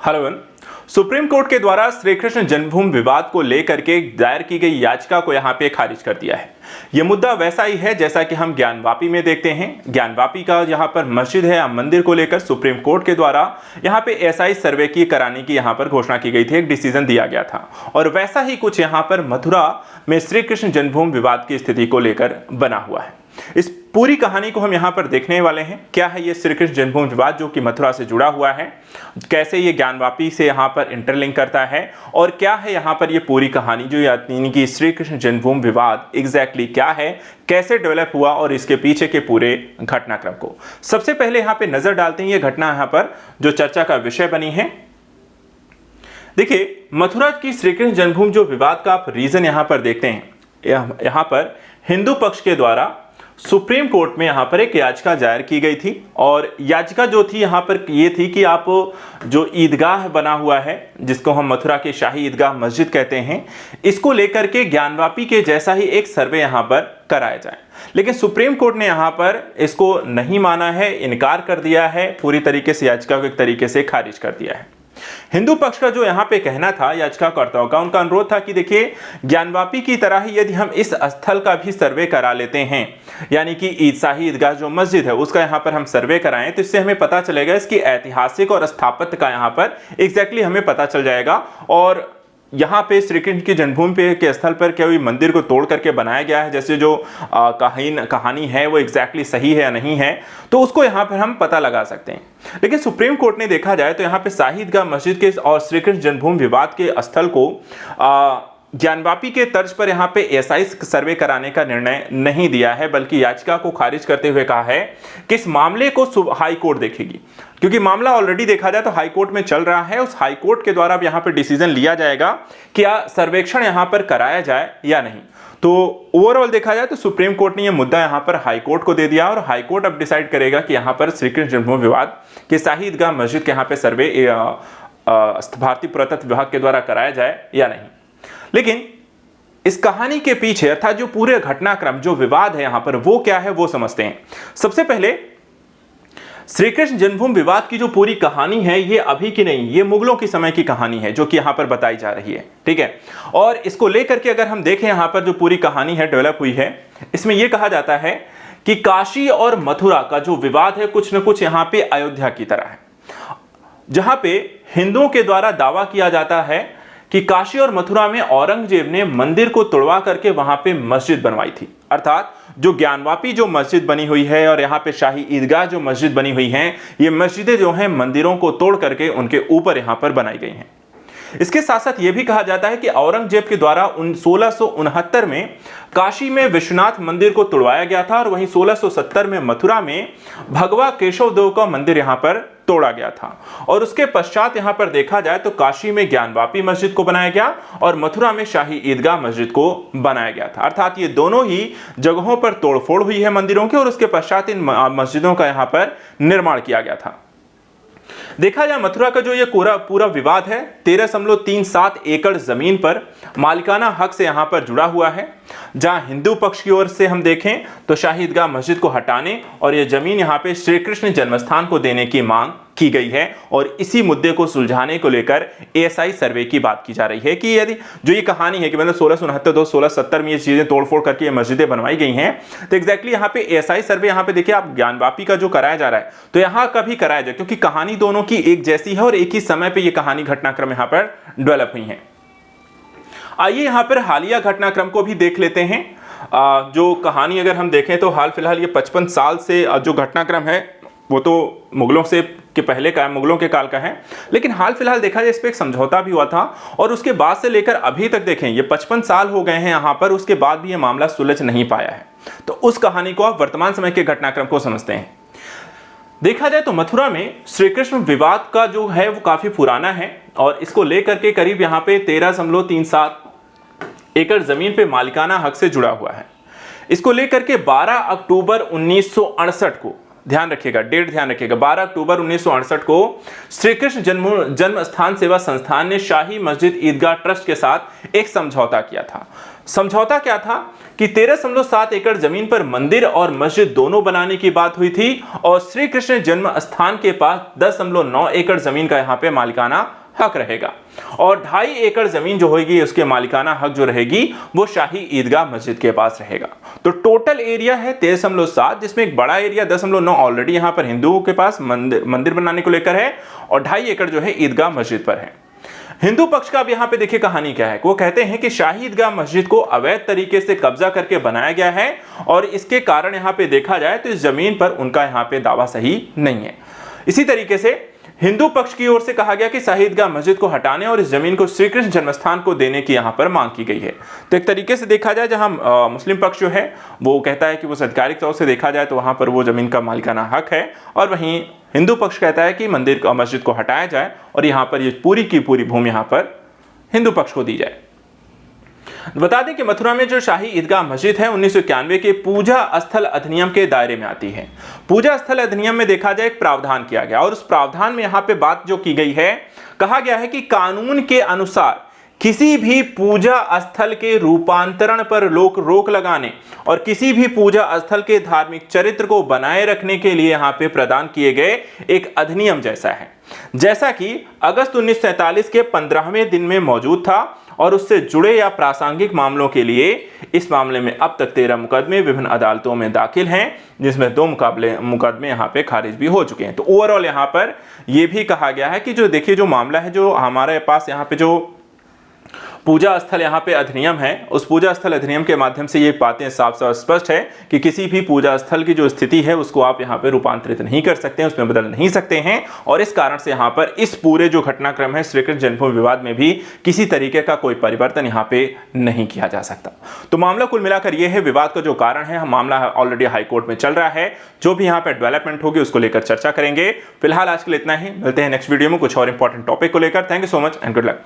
Hello everyone. Supreme court के द्वारा श्री कृष्ण जन्मभूमि विवाद को लेकर के दायर की गई याचिका को यहां पे खारिज कर दिया है। यह मुद्दा वैसा ही है जैसा कि हम ज्ञानवापी में देखते हैं। ज्ञानवापी का यहां पर मस्जिद है या मंदिर को लेकर सुप्रीम कोर्ट के द्वारा यहां पे एसआई सर्वे की कराने की यहां पर घोषणा की गई थी, एक डिसीजन दिया गया था। और वैसा ही कुछ यहां पर मथुरा में श्री कृष्ण जन्मभूमि विवाद की स्थिति को लेकर बना हुआ है। इस पूरी कहानी को हम यहाँ पर देखने वाले हैं। क्या है ये श्री कृष्ण जन्मभूमि विवाद जो कि मथुरा से जुड़ा हुआ है, कैसे ये ज्ञानवापी से यहाँ पर इंटरलिंक करता है, और क्या है यहाँ पर ये पूरी कहानी जो यानी कि श्री कृष्ण जन्मभूमि विवाद एग्जैक्टली क्या है, कैसे डेवलप हुआ और इसके पीछे के पूरे घटनाक्रम को सबसे पहले यहाँ पे नजर डालते हैं। ये घटना यहाँ पर जो चर्चा का विषय बनी है। देखिए, मथुरा की श्री कृष्ण जन्मभूमि जो विवाद का आप रीजन यहाँ पर देखते हैं, यहाँ पर हिंदू पक्ष के द्वारा सुप्रीम कोर्ट में यहां पर एक याचिका दायर की गई थी। और याचिका जो थी यहां पर ये थी कि आप जो ईदगाह बना हुआ है, जिसको हम मथुरा के शाही ईदगाह मस्जिद कहते हैं, इसको लेकर के ज्ञानवापी के जैसा ही एक सर्वे यहां पर कराया जाए। लेकिन सुप्रीम कोर्ट ने यहां पर इसको नहीं माना है, इनकार कर दिया है, पूरी तरीके से याचिका को एक तरीके से खारिज कर दिया है। हिंदू पक्ष का जो यहां पे कहना था याचिकाकर्ताओं का, उनका अनुरोध था कि देखिए, ज्ञानवापी की तरह ही यदि हम इस स्थल का भी सर्वे करा लेते हैं, यानी कि शाही ईदगाह जो मस्जिद है उसका यहां पर हम सर्वे कराएं, तो इससे हमें पता चलेगा इसकी ऐतिहासिक और स्थापत्य का यहां पर एग्जैक्टली हमें पता चल जाएगा। और यहाँ पे श्री कृष्ण की जन्मभूमि पे के स्थल पर क्या हुई मंदिर को तोड़ करके बनाया गया है, जैसे जो कहानी है वो एग्जैक्टली सही है या नहीं है, तो उसको यहाँ पर हम पता लगा सकते हैं। लेकिन सुप्रीम कोर्ट ने देखा जाए तो यहाँ पे शाही ईदगाह मस्जिद के और श्री कृष्ण जन्मभूमि विवाद के स्थल को ज्ञानवापी के तर्ज पर यहाँ पे एसआई सर्वे कराने का निर्णय नहीं दिया है, बल्कि याचिका को खारिज करते हुए कहा है कि इस मामले को हाई कोर्ट देखेगी, क्योंकि मामला ऑलरेडी देखा जाए तो हाई कोर्ट में चल रहा है। उस हाई कोर्ट के द्वारा अब यहाँ पर डिसीजन लिया जाएगा कि क्या सर्वेक्षण यहाँ पर कराया जाए या नहीं। तो ओवरऑल देखा जाए तो सुप्रीम कोर्ट ने यह मुद्दा यहाँ पर हाई कोर्ट को दे दिया और हाई कोर्ट अब डिसाइड करेगा कि यहाँ पर श्री कृष्ण जन्मभूमि विवाद के शाही ईदगाह मस्जिद के यहाँ पे सर्वे भारतीय पुरातत्व विभाग के द्वारा कराया जाए या नहीं। लेकिन इस कहानी के पीछे अर्थात जो पूरे घटनाक्रम जो विवाद है यहां पर वो क्या है वो समझते हैं। सबसे पहले श्री कृष्ण जन्मभूमि विवाद की जो पूरी कहानी है ये अभी की नहीं, ये मुगलों की समय की कहानी है जो कि यहां पर बताई जा रही है, ठीक है। और इसको लेकर के अगर हम देखें यहां पर जो पूरी कहानी है डेवलप हुई है, इसमें यह कहा जाता है कि काशी और मथुरा का जो विवाद है कुछ न कुछ यहां पे अयोध्या की तरह है, जहां पे हिंदुओं के द्वारा दावा किया जाता है कि काशी और मथुरा में औरंगजेब ने मंदिर को तोड़वा करके वहां पे मस्जिद बनवाई थी। अर्थात जो ज्ञानवापी जो मस्जिद बनी हुई है और यहाँ पे शाही ईदगाह जो मस्जिद बनी हुई हैं, ये मस्जिदें जो हैं मंदिरों को तोड़ करके उनके ऊपर यहाँ पर बनाई गई हैं। इसके साथ साथ ये भी कहा जाता है कि औरंगजेब के द्वारा 1669 में काशी में विश्वनाथ मंदिर को तोड़वाया गया था और वहीं 1670 में मथुरा में भगवा केशव देव का मंदिर यहां पर तोड़ा गया था। और उसके पश्चात यहां पर देखा जाए तो काशी में ज्ञानवापी मस्जिद को बनाया गया और मथुरा में शाही ईदगाह मस्जिद को बनाया गया था। अर्थात ये दोनों ही जगहों पर तोड़फोड़ हुई है मंदिरों की और उसके पश्चात इन मस्जिदों का यहां पर निर्माण किया गया था। देखा जाए मथुरा का जो ये पूरा विवाद है 13.37 एकड़ जमीन पर मालिकाना हक से यहां पर जुड़ा हुआ है, जहां हिंदू पक्ष की ओर से हम देखें तो शाही ईदगाह मस्जिद को हटाने और ये जमीन यहां पे श्री कृष्ण जन्मस्थान को देने की मांग की गई है। और इसी मुद्दे को सुलझाने को लेकर एएसआई सर्वे की बात की जा रही है कि यदि जो ये कहानी है कि मतलब 1669-1670 में ये चीजें तोड़फोड़ करके ये मस्जिदें बनवाई गई हैं, तो एग्जैक्टली यहाँ पे एएसआई सर्वे यहाँ पे देखिए आप ज्ञानवापी का जो कराया जा रहा है तो यहाँ का भी कराया जाए, क्योंकि कहानी दोनों की एक जैसी है और एक ही समय पे ये कहानी घटनाक्रम यहाँ पर डेवलप हुई है। आइए यहाँ पर हालिया घटनाक्रम को भी देख लेते हैं। जो कहानी अगर हम देखें तो हाल फिलहाल ये 55 साल से जो घटनाक्रम है वो तो मुगलों से के पहले का है, मुगलों के काल का है, लेकिन हाल फिलहाल देखा जाए इस पे एक समझौता भी हुआ था और उसके बाद से लेकर अभी तक देखें ये 55 साल हो गए हैं यहाँ पर, उसके बाद भी ये मामला सुलझ नहीं पाया है। तो उस कहानी को आप वर्तमान समय के घटनाक्रम को समझते हैं। देखा जाए तो मथुरा में श्री कृष्ण विवाद का जो है वो काफी पुराना है और इसको लेकर के करीब यहाँ पे 13.37 एकड़ जमीन पे मालिकाना हक से जुड़ा हुआ है। इसको लेकर के 12 अक्टूबर 1968 को ध्यान रखिएगा, डेट ध्यान रखिएगा, 12 अक्टूबर 1968 को श्री कृष्ण जन्म स्थान सेवा संस्थान ने शाही मस्जिद ईदगाह ट्रस्ट के साथ एक समझौता किया था। समझौता क्या था कि 13.7 एकड़ जमीन पर मंदिर और मस्जिद दोनों बनाने की बात हुई थी और श्री कृष्ण जन्म स्थान के पास 10.9 एकड़ जमीन का यहां पे मालिकाना हक रहेगा और 2.5 एकड़ जमीन जो होगी उसके मालिकाना हक जो रहेगी वो शाही ईदगाह मस्जिद के पास रहेगा। तो टोटल एरिया है 13.7, जिसमें एक बड़ा एरिया 10.9 ऑलरेडी यहां पर हिंदुओं के पास मंदिर बनाने को लेकर है और 2.5 एकड़ जो है ईदगाह मस्जिद पर है। हिंदू पक्ष का अब यहां पे देखिए कहानी क्या है। वो कहते हैं कि शाही ईदगाह मस्जिद को अवैध तरीके से कब्जा करके बनाया गया है और इसके कारण यहां पे देखा जाए तो इस जमीन पर उनका यहां पे दावा सही नहीं है। इसी तरीके से हिंदू पक्ष की ओर से कहा गया कि शाही ईदगाह मस्जिद को हटाने और इस जमीन को श्री कृष्ण जन्मस्थान को देने की यहां पर मांग की गई है। तो एक तरीके से देखा जाए जहां मुस्लिम पक्ष जो है वो कहता है कि वो आधिकारिक तौर से देखा जाए तो वहां पर वो जमीन का मालिकाना हक है और वहीं हिंदू पक्ष कहता है कि मंदिर का मस्जिद को हटाया जाए और यहां पर ये पूरी की पूरी भूमि यहां पर हिंदू पक्ष को दी जाए। बता दें कि मथुरा में जो शाही ईदगाह मस्जिद है 1991 के पूजा स्थल अधिनियम के दायरे में आती है। पूजा स्थल अधिनियम में देखा जाए एक प्रावधान किया गया और उस प्रावधान में यहां पे बात जो की गई है, कहा गया है कि कानून के अनुसार किसी भी पूजा स्थल के रूपांतरण पर रोक लगाने और किसी भी पूजा स्थल के धार्मिक चरित्र को बनाए रखने के लिए यहां पे प्रदान किए गए एक अधिनियम जैसा है, जैसा कि अगस्त 1947 के 15वें दिन में मौजूद था और उससे जुड़े या प्रासंगिक मामलों के लिए इस मामले में अब तक 13 मुकदमे विभिन्न अदालतों में दाखिल हैं, जिसमें 2 मुकदमे यहां पे खारिज भी हो चुके हैं। तो ओवरऑल यहां पर यह भी कहा गया है कि जो देखिए जो मामला है जो हमारे पास यहां पे जो पूजा स्थल यहाँ पे अधिनियम है, उस पूजा स्थल अधिनियम के माध्यम से ये बातें साफ साफ स्पष्ट है कि किसी भी पूजा स्थल की जो स्थिति है उसको आप यहाँ पे रूपांतरित नहीं कर सकते हैं, उसमें बदल नहीं सकते हैं और इस कारण से यहाँ पर इस पूरे जो घटनाक्रम है श्री कृष्ण जन्मभूमि विवाद में भी किसी तरीके का कोई परिवर्तन यहाँ पे नहीं किया जा सकता। तो मामला कुल मिलाकर यह है, विवाद का जो कारण है मामला ऑलरेडी हाईकोर्ट में चल रहा है, जो भी यहाँ पे डेवलपमेंट होगी उसको लेकर चर्चा करेंगे। फिलहाल आज के लिए इतना ही, मिलते हैं नेक्स्ट वीडियो में कुछ और इंपॉर्टेंट टॉपिक को लेकर। Thank you so much and good luck.